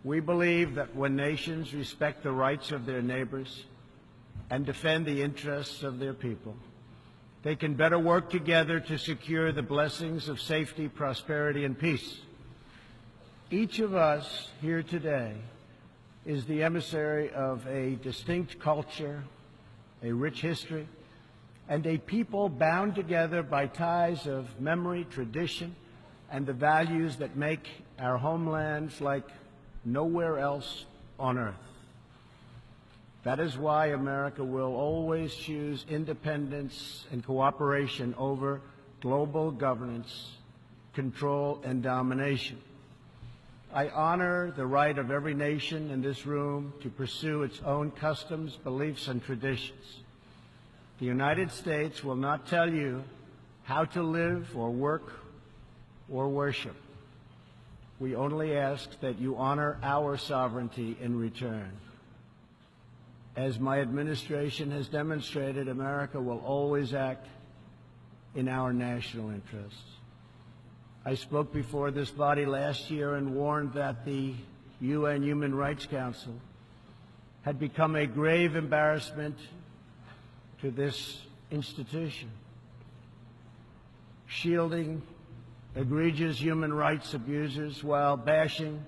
We believe that when nations respect the rights of their neighbors and defend the interests of their people, they can better work together to secure the blessings of safety, prosperity, and peace. Each of us here today is the emissary of a distinct culture, a rich history, and a people bound together by ties of memory, tradition, and the values that make our homelands like nowhere else on earth. That is why America will always choose independence and cooperation over global governance, control, and domination. I honor the right of every nation in this room to pursue its own customs, beliefs, and traditions. The United States will not tell you how to live or work or worship. We only ask that you honor our sovereignty in return. As my administration has demonstrated, America will always act in our national interests. I spoke before this body last year and warned that the UN Human Rights Council had become a grave embarrassment to this institution, shielding egregious human rights abusers while bashing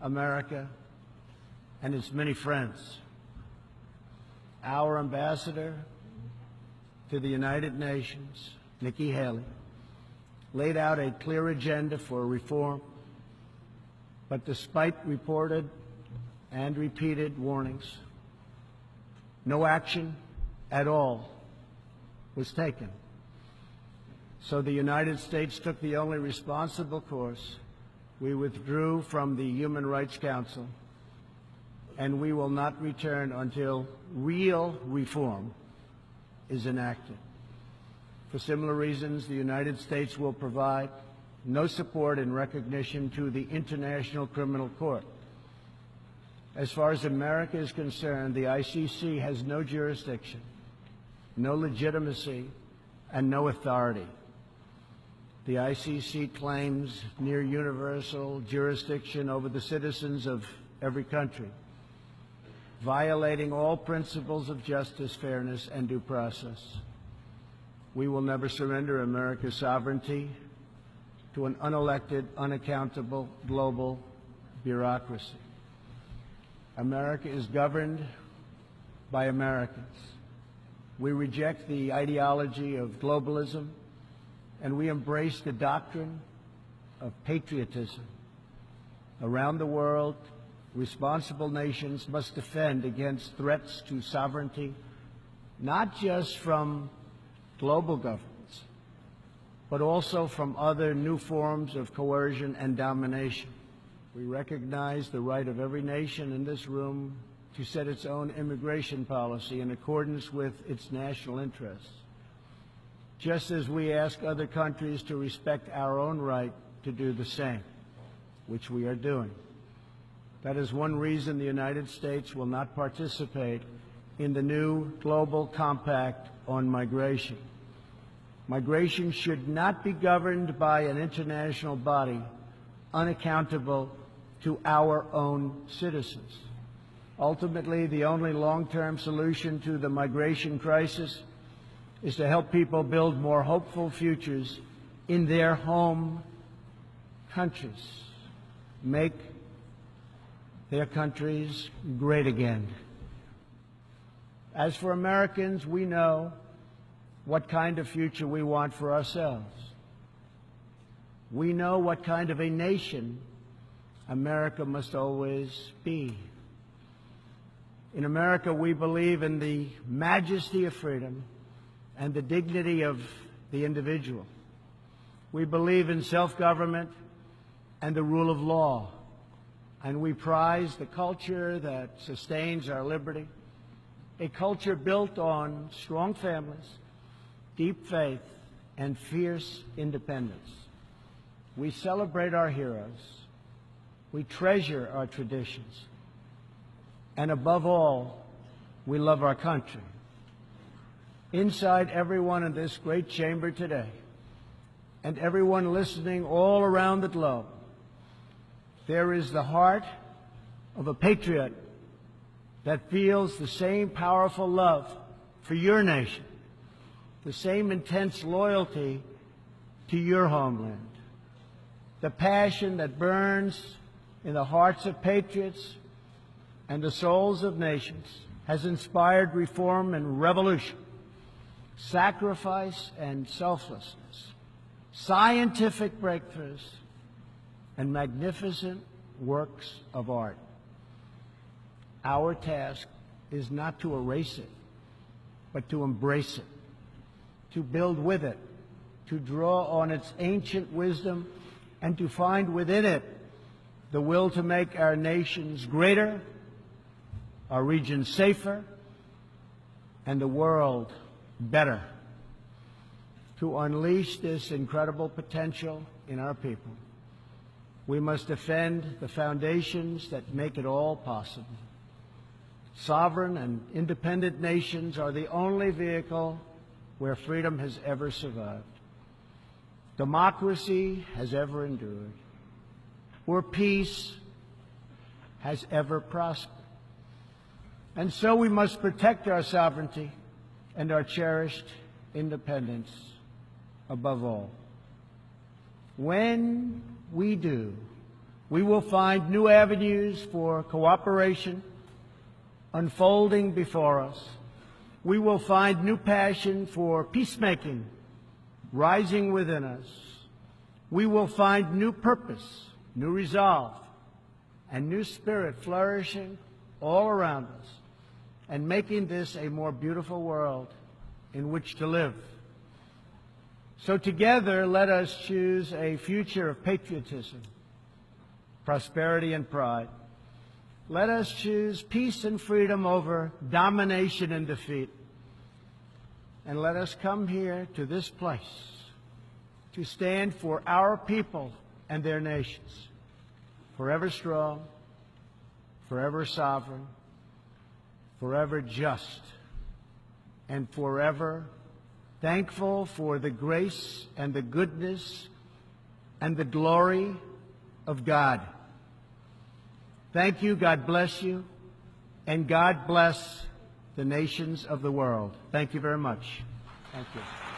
America and its many friends. Our ambassador to the United Nations, Nikki Haley, laid out a clear agenda for reform, but despite reported and repeated warnings, no action at all was taken. So the United States took the only responsible course. We withdrew from the Human Rights Council, and we will not return until real reform is enacted. For similar reasons, the United States will provide no support in recognition to the International Criminal Court. As far as America is concerned, the ICC has no jurisdiction, no legitimacy, and no authority. The ICC claims near universal jurisdiction over the citizens of every country, violating all principles of justice, fairness, and due process. We will never surrender America's sovereignty to an unelected, unaccountable global bureaucracy. America is governed by Americans. We reject the ideology of globalism, and we embrace the doctrine of patriotism. Around the world, responsible nations must defend against threats to sovereignty, not just from global governments, but also from other new forms of coercion and domination. We recognize the right of every nation in this room to set its own immigration policy in accordance with its national interests, just as we ask other countries to respect our own right to do the same, which we are doing. That is one reason the United States will not participate in the new Global Compact on Migration. Migration should not be governed by an international body unaccountable to our own citizens. Ultimately, the only long-term solution to the migration crisis is to help people build more hopeful futures in their home countries, make their countries great again. As for Americans, we know what kind of future we want for ourselves. We know what kind of a nation America must always be. In America, we believe in the majesty of freedom and the dignity of the individual. We believe in self-government and the rule of law, and we prize the culture that sustains our liberty, a culture built on strong families, deep faith, and fierce independence. We celebrate our heroes, we treasure our traditions, and above all, we love our country. Inside everyone in this great chamber today, and everyone listening all around the globe, there is the heart of a patriot that feels the same powerful love for your nation, the same intense loyalty to your homeland, the passion that burns in the hearts of patriots and the souls of nations has inspired reform and revolution, sacrifice and selflessness, scientific breakthroughs, and magnificent works of art. Our task is not to erase it, but to embrace it, to build with it, to draw on its ancient wisdom, and to find within it the will to make our nations greater, our region safer, and the world better. To unleash this incredible potential in our people, we must defend the foundations that make it all possible. Sovereign and independent nations are the only vehicle where freedom has ever survived, democracy has ever endured, where peace has ever prospered. And so we must protect our sovereignty and our cherished independence above all. When we do, we will find new avenues for cooperation unfolding before us. We will find new passion for peacemaking rising within us. We will find new purpose, new resolve, and new spirit flourishing all around us, and making this a more beautiful world in which to live. So together, let us choose a future of patriotism, prosperity, and pride. Let us choose peace and freedom over domination and defeat. And let us come here to this place to stand for our people and their nations, forever strong, forever sovereign, forever just, and forever thankful for the grace and the goodness and the glory of God. Thank you, God bless you, and God bless the nations of the world. Thank you very much. Thank you.